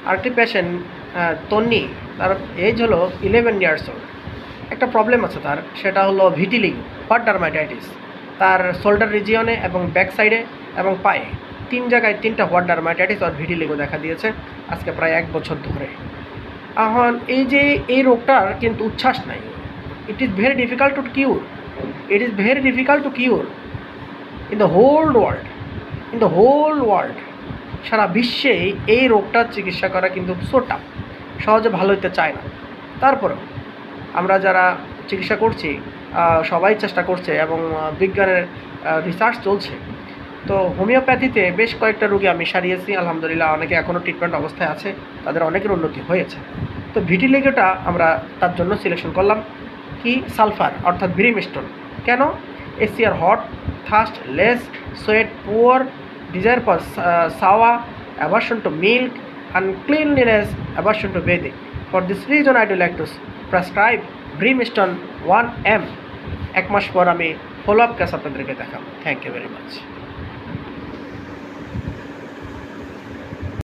আরেকটি পেশেন্ট তন্নি, তার এজ হলো 11 ইয়ার্স ওল্ড। একটা প্রবলেম আছে তার, সেটা হলো ভিটিলিগো, হোয়াট ডার্মাটাইটিস। তার শোল্ডার রিজিয়নে এবং ব্যাক সাইডে এবং পায়ে 3 জায়গায় 3টা হোয়াট ডার্মাটাইটিস আর ভিটিলিগো দেখা দিয়েছে আজকে প্রায় 1 বছর ধরে। এখন এই যে এই রোগটার কিন্তু উচ্ছ্বাস নাই। It is very difficult to cure, it is very difficult to cure in the whole world, in the whole world. সারা বিশ্বেই এই রোগটার চিকিৎসা করা কিন্তু সোটা সহজে ভালো হতে চায় না। তারপরেও আমরা যারা চিকিৎসা করছি সবাই চেষ্টা করছে এবং বিজ্ঞানের রিসার্চ চলছে। তো হোমিওপ্যাথিতে বেশ কয়েকটা রোগী আমি সারিয়েছি আলহামদুলিল্লাহ, অনেকে এখনও ট্রিটমেন্ট অবস্থায় আছে, তাদের অনেকের উন্নতি হয়েছে। তো ভিটিলিগোটা আমরা তার জন্য সিলেকশন করলাম কি সালফার অর্থাৎ ব্রিমস্টোন। কেন? এসিআর hot, thirst, less, sweat, poor, desire for sour, aversion to milk, uncleanliness, aversion to bathing. For this reason I do like to prescribe brimstone 1 mg। 1 মাস পর আমি ফলো আপ কেস আপনাদেরকে দেখাবো। Thank you very much.